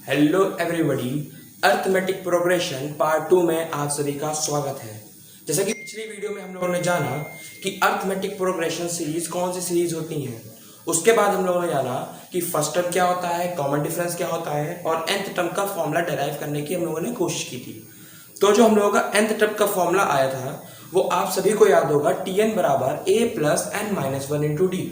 Hello everybody, arithmetic progression part 2 में आप सभी का स्वागत है। जैसा कि पिछली वीडियो में हम लोगों ने जाना कि अर्थमेटिक प्रोग्रेशन सीरीज कौन सी सीरीज होती हैं। उसके बाद हम लोगों ने जाना कि फर्स्ट टर्म क्या होता है, कॉमन डिफरेंस क्या होता है और nth टर्म का फॉर्मूला डेराइव करने की हम लोगों ने कोशिश की थी। तो जो हम लोगों का nth टर्म का फॉर्मूला आया था वो आप सभी को याद होगा, Tn बराबर a plus n minus 1 into D.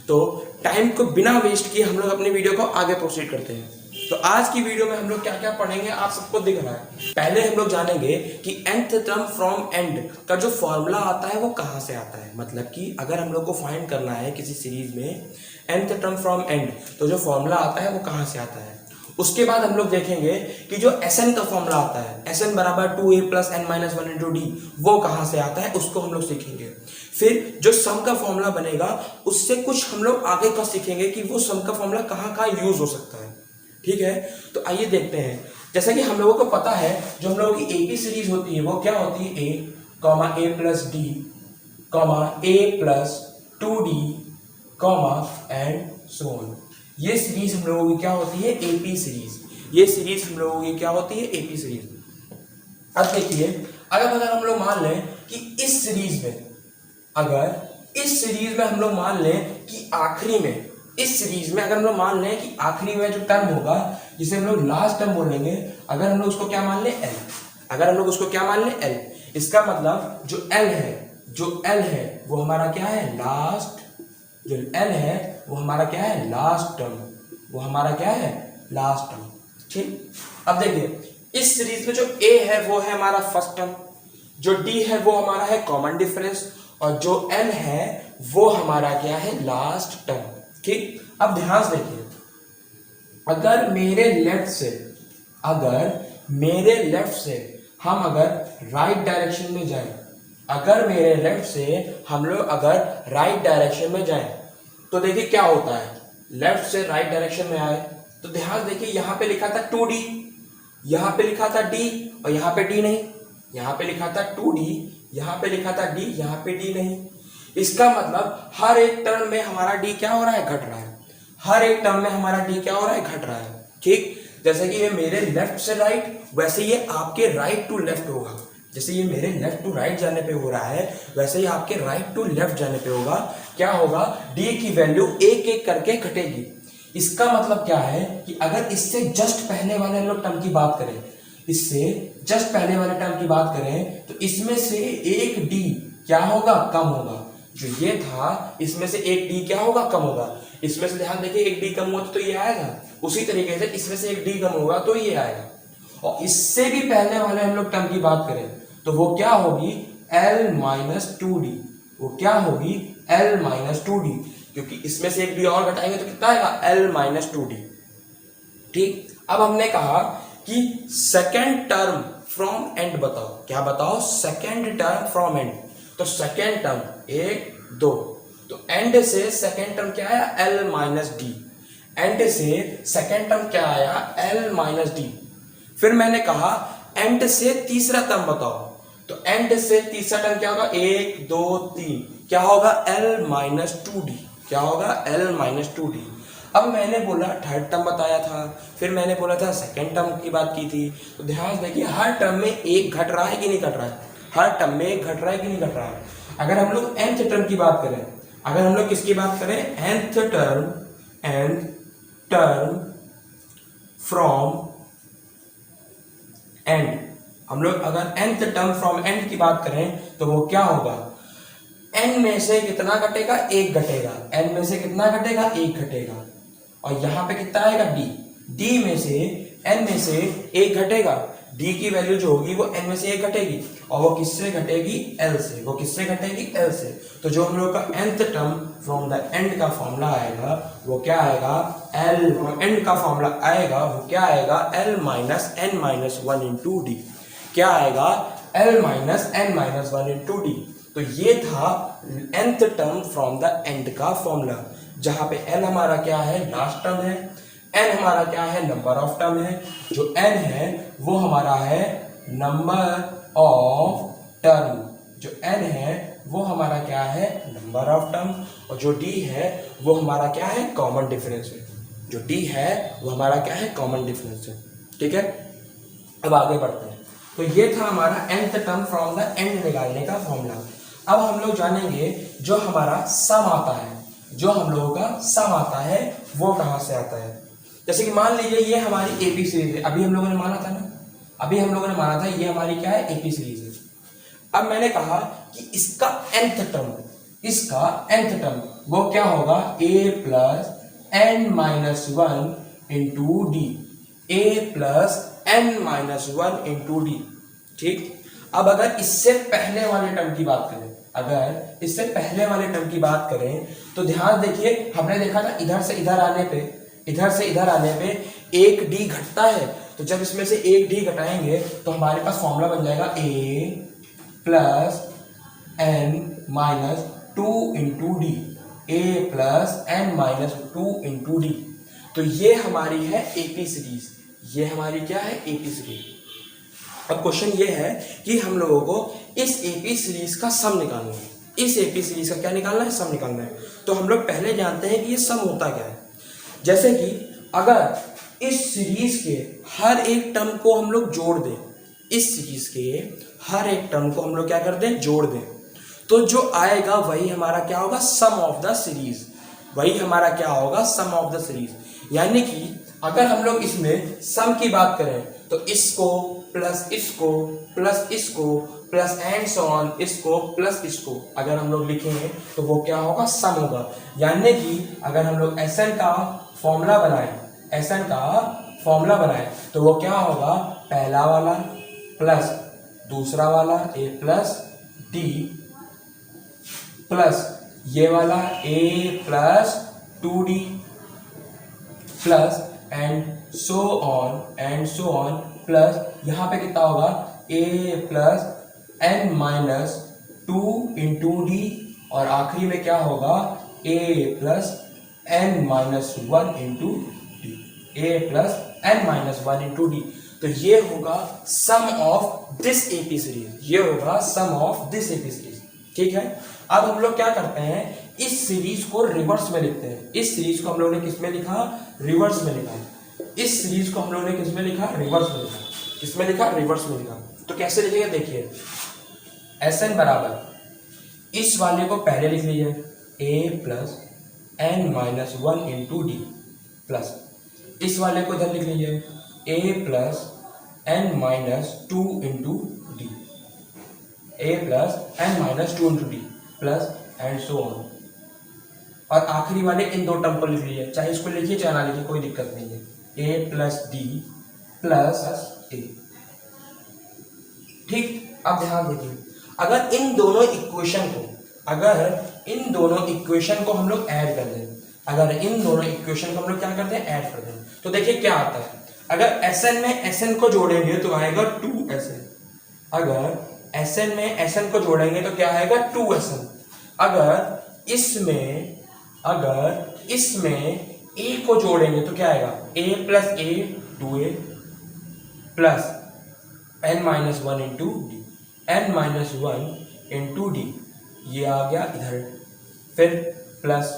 तो टाइम को बिना वेस्ट किए हम लोग अपनी वीडियो को आगे प्रोसीड करते हैं। तो आज की वीडियो में हम लोग क्या क्या पढ़ेंगे आप सबको दिख रहा है। पहले हम लोग जानेंगे कि nth टर्म फ्रॉम एंड का जो फॉर्मूला आता है वो कहाँ से आता है। मतलब कि अगर हम लोग को फाइंड करना है किसी सीरीज में nth टर्म फ्रॉम एंड, तो जो फॉर्मूला आता है वो कहाँ से आता है। उसके बाद हम लोग देखेंगे कि जो Sn का फॉर्मूला आता है, Sn बराबर 2a plus n minus 1 into D, वो कहाँ से आता है उसको हम लोग सीखेंगे। फिर जो सम का फॉर्मूला बनेगा उससे कुछ हम लोग आगे का सीखेंगे कि वो सम का फॉर्मूला कहाँ कहाँ यूज हो सकता है। ठीक है, तो आइए देखते हैं। जैसा कि हम लोगों को पता है जो हम लोगों की एपी सीरीज होती है वो क्या होती है, a plus D a plus 2d and so on. ये सीरीज हम लोगों की क्या होती है, एपी सीरीज। ये सीरीज हम लोगों की क्या होती है, एपी सीरीज। अब देखिए, अगर हम लोग मान लें कि इस सीरीज में हम लोग मान लें कि आखिरी में, इस सीरीज में अगर हम लोग मान लें कि आखिरी में जो टर्म होगा जिसे हम लोग लास्ट टर्म बोलेंगे, अगर हम लोग उसको क्या मान लें, एल। अगर हम लोग उसको क्या मान लें, एल, इसका मतलब जो एल है वो हमारा क्या है, लास्ट। जो एल है वो हमारा क्या है, लास्ट टर्म। वो हमारा क्या है, लास्ट टर्म। ठीक, अब देखिए इस सीरीज में जो ए है वो है हमारा फर्स्ट टर्म, जो डी है वो हमारा है कॉमन डिफरेंस, और जो एल है वो हमारा क्या है, लास्ट टर्म। ठीक, अब ध्यान से देखिए, अगर मेरे लेफ्ट से हम अगर राइट डायरेक्शन में जाएं, अगर मेरे लेफ्ट से हम लोग अगर राइट डायरेक्शन में जाएं, तो देखिए क्या होता है। लेफ्ट से राइट डायरेक्शन में आए तो ध्यान देखिए, यहां पे लिखा था 2d, यहां पे लिखा था d, और यहां पे d नहीं। यहां पे लिखा था 2d, यहां पे लिखा था d, यहां पे d नहीं। इसका मतलब हर एक टर्म में हमारा d क्या हो रहा है, घट रहा है। हर एक टर्म में हमारा d क्या हो रहा है, घट रहा है। ठीक, जैसे कि ये मेरे लेफ्ट से राइट, वैसे ये आपके राइट टू लेफ्ट होगा। जैसे ये मेरे लेफ्ट टू राइट जाने पे हो रहा है, वैसे ही आपके राइट टू लेफ्ट जाने पे होगा। क्या होगा, d की वैल्यू एक एक करके घटेगी। इसका मतलब क्या है कि अगर इससे जस्ट पहले वाले लोग टर्म की बात करें, इससे जस्ट पहले वाले टर्म की बात करें, तो इसमें से एक d क्या होगा, कम होगा। जो ये था इसमें से एक d क्या होगा, कम होगा। इसमें से ध्यान देखिए, एक d कम हुआ तो ये आएगा। उसी तरीके से इसमें से एक d कम होगा तो ये आएगा। और इससे भी पहले वाले हम लोग टर्म की बात करें तो वो क्या होगी, l माइनस 2d। वो क्या होगी, l माइनस 2d, क्योंकि इसमें से एक d और घटाएंगे तो कितना आएगा, l माइनस 2d। ठीक, अब हमने कहा कि सेकेंड टर्म फ्रॉम एंड बताओ। क्या बताओ, सेकेंड टर्म फ्रॉम एंड। तो सेकेंड टर्म 1 2, तो एंड से सेकेंड टर्म क्या आया, l माइनस डी। एंड से सेकेंड टर्म क्या आया, l माइनस डी। फिर मैंने कहा एंड से तीसरा टर्म बताओ, तो एंड से तीसरा टर्म क्या होगा, 1 2 3, क्या होगा, l माइनस 2d। क्या होगा, l माइनस 2d। अब मैंने बोला थर्ड टर्म बताया था, फिर मैंने बोला था सेकेंड टर्म की बात की थी। तो ध्यान से देखिए, हर टर्म में एक घट रहा है कि नहीं घट रहा है, हर टर्म में एक घट रहा है कि नहीं घट रहा है। अगर हम लोग nth टर्म की बात करें, अगर हम लोग किसकी बात करें, nth टर्म फ्रॉम एंड, हम लोग अगर nth टर्म फ्रॉम एंड की बात करें तो वो क्या होगा, n में से कितना घटेगा, एक घटेगा। n में से कितना घटेगा, एक घटेगा। और यहां पे कितना आएगा, d में से n में से एक घटेगा। d की वैल्यू जो होगी वो n में से एक घटेगी, और वो किससे घटेगी, l से। वो किससे घटेगी, l से। तो जो हम लोग का nth term from the end का फॉर्मूला आएगा वो क्या आएगा, l एंड का फॉर्मूला आएगा वो क्या आएगा, l minus n minus 1 into D. क्या आएगा, l minus n minus 1 into D. तो ये था nth term from the end का फॉर्मूला, जहां पे l हमारा क्या है, लास्ट टर्म है, n हमारा क्या है, नंबर ऑफ टर्म है। जो n है वो हमारा है नंबर ऑफ टर्म। जो n है वो हमारा क्या है, नंबर ऑफ टर्म। और जो d है वो हमारा क्या है, कॉमन डिफरेंस है। जो डी है वो हमारा क्या है, कॉमन डिफरेंस है। ठीक है, अब आगे बढ़ते हैं। तो ये था हमारा nth term from the end निकालने का फॉर्मूला। अब हम लोग जानेंगे जो हमारा सम आता है, जो हम लोगों का सम आता है वो कहाँ से आता है। जैसे कि मान लीजिए ये हमारी एपी सीरीज है, अभी हम लोगों ने माना था ना, अभी हम लोगों ने माना था ये हमारी क्या है, एपी सीरीज है। अब मैंने कहा कि इसका nth टर्म, इसका nth टर्म वो क्या होगा, a plus N minus one into D, A plus N minus one into D. ठीक, अब अगर इससे पहले वाले टर्म की बात करें, अगर इससे पहले वाले टर्म की बात करें तो ध्यान देखिए, हमने देखा था इधर से इधर आने पे, इधर से इधर आने पे एक डी घटता है, तो जब इसमें से एक डी घटाएंगे तो हमारे पास फॉर्मूला बन जाएगा a plus N minus two into D, A plus N minus two into D. तो ये हमारी है एपी सीरीज, ये हमारी क्या है, एपी सीरीज। अब क्वेश्चन ये है कि हम लोगों को इस एपी सीरीज का सम निकालना है, इस एपी सीरीज का क्या निकालना है, सम निकालना है। तो हम लोग पहले जानते हैं कि ये सम होता क्या है। जैसे कि अगर इस सीरीज के हर एक टर्म को हम लोग जोड़ दें, इस सीरीज के हर एक टर्म को हम लोग क्या कर दें, जोड़ दें, तो जो आएगा वही हमारा क्या होगा, सम ऑफ द सीरीज, वही हमारा क्या होगा, सम ऑफ द सीरीज। यानी कि अगर हम लोग इसमें सम की बात करें तो इसको प्लस इसको प्लस इसको प्लस एंड सो ऑन, इसको प्लस इसको अगर हम लोग लिखेंगे तो वो क्या होगा, सम होगा। यानी कि अगर हम लोग एसएन का फॉर्मूला बनाएं, एसएन का फॉर्मूला बनाएं तो वो क्या होगा, पहला वाला प्लस दूसरा वाला ए प्लस डी प्लस ये वाला a plus two d plus and so on plus यहाँ पे कितना होगा, a plus N minus two into d, और आखिरी में क्या होगा, a plus N minus one into D, A plus N minus one into D. तो ये होगा sum of this AP series, ये होगा sum of this AP series. ठीक है, अब हम लोग क्या करते हैं, इस सीरीज को रिवर्स में लिखते हैं। इस सीरीज को हम लोग ने किस में लिखा, रिवर्स में लिखा। इस सीरीज को हम लोग ने किस में लिखा, रिवर्स में लिखा। किसमें लिखा, रिवर्स में लिखा। तो कैसे लिखेंगे, देखिए एस एन बराबर इस वाले को पहले लिख लीजिए, a plus N minus one into d, plus इस वाले को इधर लिख लीजिए, a plus N minus two into D, A plus N minus two into d plus and so on. और आखिरी वाले इन दो टर्म को लिख लीजिए, चाहे इसको लिखिए चाहे ना लिखिए, कोई दिक्कत नहीं है, ए प्लस डी प्लस ए। ठीक, अब ध्यान देखिए, अगर इन दोनों इक्वेशन को, अगर इन दोनों इक्वेशन को हम लोग ऐड कर दें, अगर इन दोनों इक्वेशन को हम लोग क्या करते हैं, ऐड कर दें, तो देखिए क्या आता है। अगर एसएन में एसएन को जोड़ेंगे तो आएगा 2SN, अगर एसएन में एसएन को जोड़ेंगे तो क्या आएगा, 2SN। अगर इसमें ए को जोड़ेंगे तो क्या आएगा, A plus A 2A plus N minus one into D, N minus one into D, ये आ गया इधर। फिर प्लस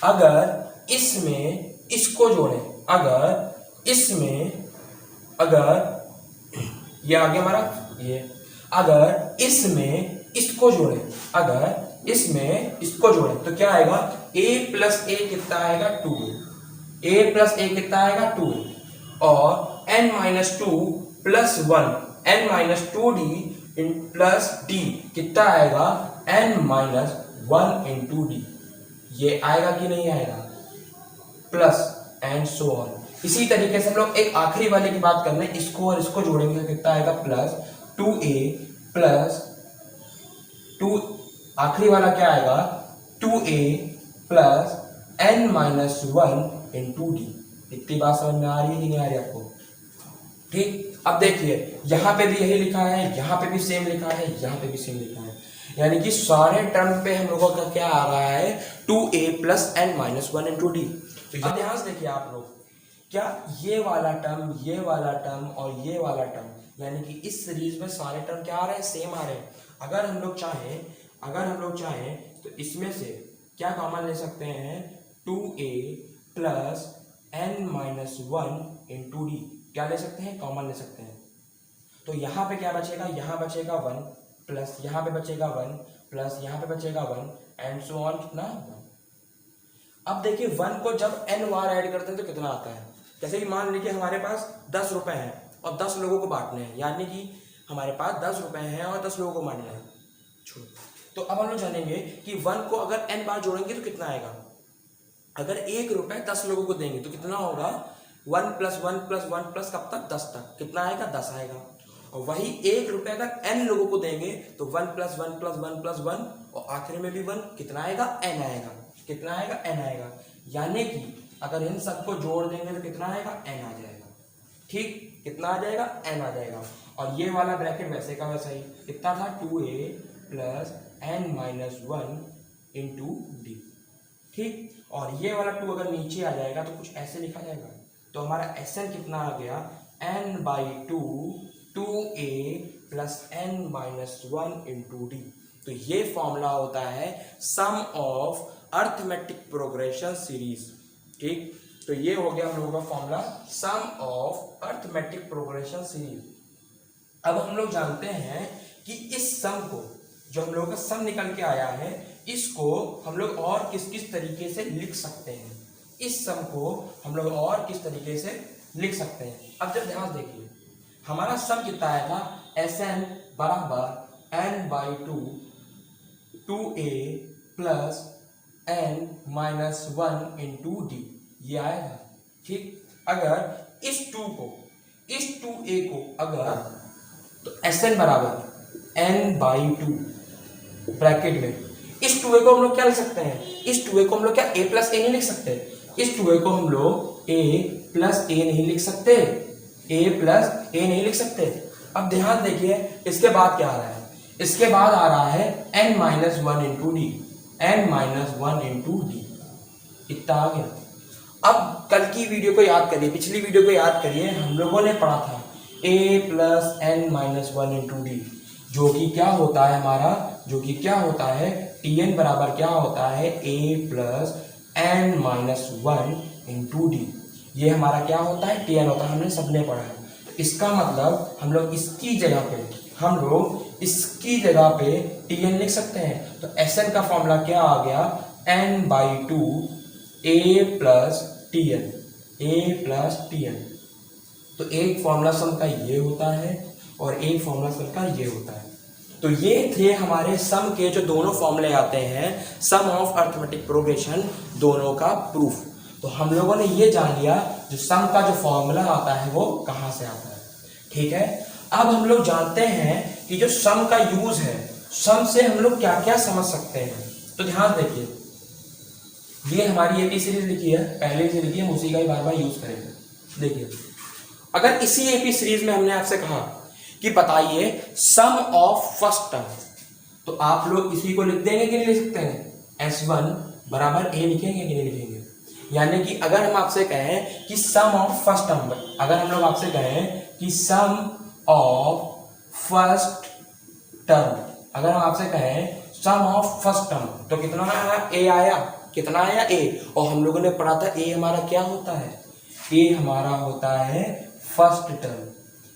अगर इसमें इसको जोड़ें, अगर इसमें, अगर ये आ गया हमारा ये, अगर इसमें इसको जोड़ें, अगर इसमें इसको जोड़ें तो क्या आएगा, a प्लस ए कितना आएगा, 2A, a प्लस ए कितना आएगा, 2A, और n minus two plus one, n minus two d plus D कितना आएगा, n minus one into D. ये आएगा कि नहीं आएगा, प्लस एंड सो ऑन। इसी तरीके से हम लोग एक आखिरी वाले की बात कर रहे हैं, इसको और इसको जोड़ेंगे तो कितना आएगा, प्लस 2A प्लस 2, आखिरी वाला क्या आएगा, 2A plus n minus one into D. इतनी बात समझ में आ रही है कि नहीं आ रही आपको। ठीक, अब देखिए यहाँ पे भी यही लिखा है, यहाँ पे भी सेम लिखा है, यहाँ पे भी सेम लिखा है, यानी कि सारे टर्म पे हम लोगों का क्या आ रहा है, 2A plus N minus one into D. तो ध्यान से देखिए आप लोग, क्या ये वाला टर्म, ये वाला टर्म और ये वाला टर्म, यानी कि इस सीरीज में सारे टर्म क्या आ रहे हैं, सेम आ रहे हैं। अगर हम लोग चाहें तो इसमें से क्या कॉमन ले सकते हैं, 2A plus n minus one into D. क्या ले सकते हैं, कॉमन ले सकते हैं। तो यहाँ पे क्या बचेगा, यहाँ बचेगा वन, प्लस यहाँ पे बचेगा वन, प्लस यहाँ पे बचेगा वन, एंड सो ऑन, कितना वन। अब देखिए वन को जब n बार ऐड करते हैं तो कितना आता है। जैसे कि मान लीजिए हमारे पास 10 रुपए हैं और 10 लोगों को बांटने हैं, यानी कि हमारे पास 10 रुपए हैं और 10 लोगों को बांटना है। छोड़ो, तो अब हम लोग जानेंगे कि वन को अगर n बार जोड़ेंगे तो कितना आएगा। अगर 1 रुपए 10 लोगों को देंगे तो कितना होगा, 1 प्लस 1 प्लस 1 प्लस कब तक, 10 तक, कितना आएगा, 10 आएगा। और वही 1 रुपए अगर n लोगों को देंगे तो 1 प्लस 1 प्लस 1 प्लस 1 और आखिर में भी 1, कितना आएगा, n आएगा। कितना आएगा, n आएगा। यानी कि अगर इन सबको जोड़ देंगे तो कितना आएगा, n आ जाएगा। ठीक, कितना आ जाएगा, n आ जाएगा। और ये वाला ब्रैकेट वैसे का वैसा ही, कितना था, 2a plus n minus one into D. ठीक, और ये वाला 2 अगर नीचे आ जाएगा तो कुछ ऐसे लिखा जाएगा। तो हमारा Sn कितना आ गया, n by two 2a plus n minus one into D. तो ये फॉर्मूला होता है सम ऑफ अर्थमेटिक प्रोग्रेशन सीरीज। ठीक, तो ये हो गया हम लोगों का formula some of arithmetic progression series. अब हम लोग जानते हैं कि इस सम को, जो हम लोगों का सम निकल के आया है, इसको हम लोग और किस किस तरीके से लिख सकते हैं। इस सम को हम लोग और किस तरीके से लिख सकते हैं। अब जब ध्यान देखिए, हमारा सम कितना आया था, Sn बराबर n by two 2a plus n minus one into D, ये आया था। ठीक, अगर इस 2 को, इस 2a को अगर, तो Sn बराबर n बाई टू ब्रैकेट में, इस 2a को हम लोग क्या लिख सकते हैं, इस 2a को हम लोग क्या a प्लस a नहीं लिख सकते, इस 2a को हम लोग a प्लस a नहीं लिख सकते, a प्लस a नहीं लिख सकते। अब ध्यान देखिए इसके बाद क्या आ रहा है, इसके बाद आ रहा है n minus one into D, n minus one into D, इतना आ गया। अब कल की वीडियो को याद करिए, पिछली वीडियो को याद करिए, हम लोगों ने पढ़ा था a plus n minus one into D, जो कि क्या होता है हमारा, जो कि क्या होता है, Tn बराबर क्या होता है, a plus n minus one into D. ये हमारा क्या होता है, Tn होता है, हमने सबने पढ़ा है। तो इसका मतलब हम लोग इसकी जगह पे, हम लोग इसकी जगह पे Tn लिख सकते हैं। तो Sn का फॉर्मूला क्या आ गया, n by two a plus Tn, a plus Tn। तो एक फॉर्मूला सम का ये होता है और एक फॉर्मूला सम का ये होता है। तो ये थे हमारे सम के जो दोनों फॉर्मूले आते हैं, सम ऑफ अर्थमेटिक प्रोग्रेशन, दोनों का प्रूफ। तो हम लोगों ने ये जान लिया जो सम का जो फॉर्मूला आता है वो कहाँ से आता है। ठीक है, अब हम लोग जानते हैं कि जो सम का यूज है, सम से हम लोग क्या क्या समझ सकते हैं। तो ध्यान देखिए, ये हमारी एपी सीरीज लिखी है, पहले से लिखी है, हम उसी का ही बार बार यूज करेंगे। देखिए, अगर इसी एपी सीरीज में हमने आपसे कहा कि बताइए सम ऑफ फर्स्ट टर्म, तो आप लोग इसी को लिख देंगे कि नहीं लिख सकते हैं, S1 बराबर a लिखेंगे कि नहीं लिखेंगे। यानी कि अगर हम आपसे कहें कि सम ऑफ फर्स्ट टर्म, अगर हम लोग आपसे कहें कि सम ऑफ फर्स्ट टर्म, अगर हम आपसे कहें सम ऑफ फर्स्ट टर्म, तो कितना आया, a आया, कितना आया, a। और हम लोगों ने पढ़ा था a हमारा क्या होता है, a हमारा होता है फर्स्ट टर्म,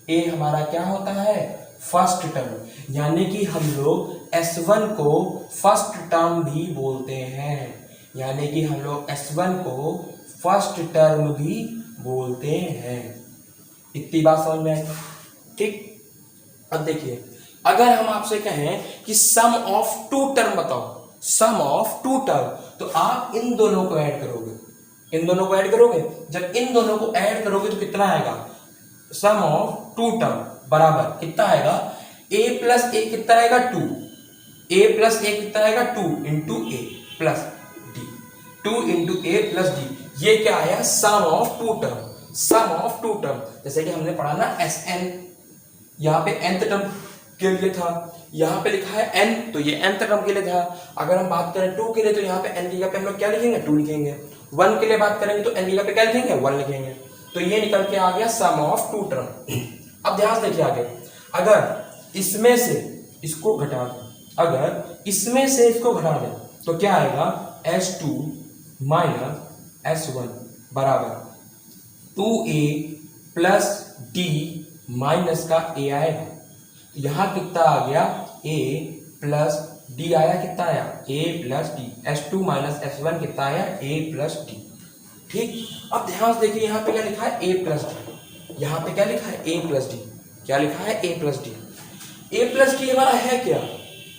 a हमारा क्या होता है, फर्स्ट टर्म। यानी कि हम लोग S1 को फर्स्ट टर्म भी बोलते हैं, यानी कि हम लोग S1 को फर्स्ट टर्म भी बोलते हैं। इतनी बात समझ में आई। ठीक, अब देखिए, अगर हम आपसे कहें कि सम ऑफ टू टर्म बताओ, सम ऑफ टू टर्म, तो आप इन दोनों को ऐड करोगे, इन दोनों को ऐड करोगे। जब इन दोनों को ऐड करोगे तो कितना आएगा, सम ऑफ टू टर्म बराबर कितना आएगा, a प्लस a कितना आएगा, 2, a प्लस a कितना आएगा, 2 into a plus d, 2 into a plus d. ये क्या आया, sum of two term, sum of two term. जैसे कि हमने पढ़ा ना Sn, यहाँ पे nth टर्म के लिए था, यहाँ पे लिखा है n, तो ये nth टर्म के लिए था। अगर हम बात करें 2 के लिए, तो यहाँ पे n की जगह पे हम लोग क्या लिखेंगे, 2 लिखेंगे। 1 के लिए बात करेंगे तो n की जगह पे क्या लिखेंगे, 1 लिखेंगे। तो ये निकल के आ गया सम ऑफ टू टर्म। अब ध्यान देखिए आगे, अगर इसमें से इसको घटा दें, अगर इसमें से इसको घटा दें तो क्या आएगा, S2 माइनस S1 बराबर 2a प्लस डी माइनस का a आएगा। यहाँ कितना आ गया, a प्लस डी आया, कितना आया a plus D, s2 minus s1 कितना आया a प्लस डी। ठीक, अब ध्यान से देखिए यहाँ पे क्या लिखा है a प्लस डी, यहाँ पे क्या लिखा है a प्लस डी, क्या लिखा है a plus D. a plus D हमारा है क्या,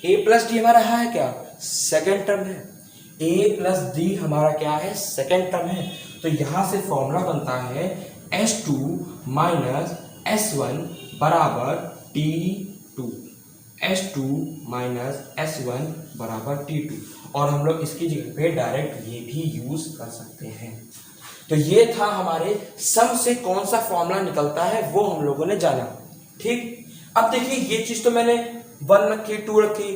a प्लस डी हमारा है क्या, सेकेंड टर्म है। a प्लस डी हमारा क्या है, सेकेंड टर्म है। तो यहां से फॉर्मूला बनता है s2 माइनस s1 बराबर t2, s2 माइनस s1 बराबर t2। और हम लोग इसकी जगह पे डायरेक्ट ये भी यूज कर सकते हैं। तो ये था हमारे सम से कौन सा फॉर्मूला निकलता है वो हम लोगों ने जाना। ठीक, अब देखिए ये चीज तो मैंने 1 रखी 2 रखी,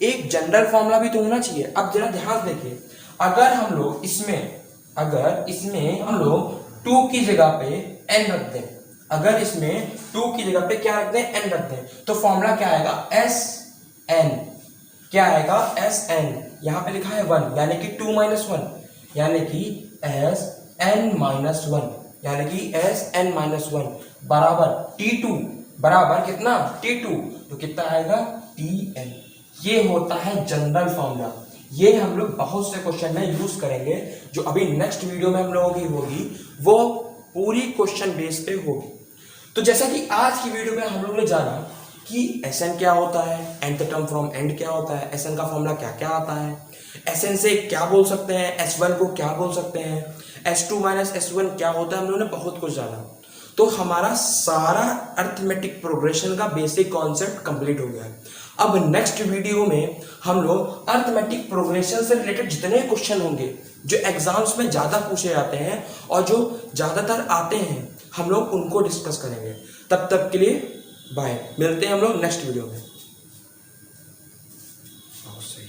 एक जनरल फॉर्मूला भी तो होना चाहिए। अब जरा ध्यान देखिए, अगर हम लोग इसमें हम लोग 2 की जगह पे n रख दें, अगर इसमें 2 की जगह पे क्या रख दें, n रख दें, तो फॉर्मूला क्या आएगा, sn, क्या आएगा sn, यहाँ पे लिखा है 1 यानी कि 2 माइनस 1 यानी कि sn माइनस 1 यानी कि sn माइनस 1 बराबर t2 बराबर कितना t2, तो कितना आएगा tn। ये होता है जनरल फॉर्मूला। ये हम लोग बहुत से क्वेश्चन में यूज करेंगे, जो अभी नेक्स्ट वीडियो में हम लोगों की होगी वो पूरी क्वेश्चन बेस पे होगी। तो जैसा कि आज की वीडियो में हम लोगों ने जाना कि Sn क्या होता है, nth टर्म फ्रॉम एंड क्या होता है, Sn का फॉर्मूला क्या क्या आता है, Sn से क्या बोल सकते हैं, S1 को क्या बोल सकते हैं, S2 माइनस S1 क्या होता है, हम लोगों ने बहुत कुछ जाना। तो हमारा सारा अर्थमेटिक प्रोग्रेशन का बेसिक कॉन्सेप्ट कंप्लीट हो गया है। अब नेक्स्ट वीडियो में हम लोग अर्थमेटिक प्रोग्रेशन से रिलेटेड जितने क्वेश्चन होंगे जो एग्जाम्स में ज़्यादा पूछे जाते हैं और जो ज़्यादातर आते हैं, हम लोग उनको डिस्कस करेंगे। तब तक के लिए बाय, मिलते हैं हम लोग नेक्स्ट वीडियो में। बहुत सही।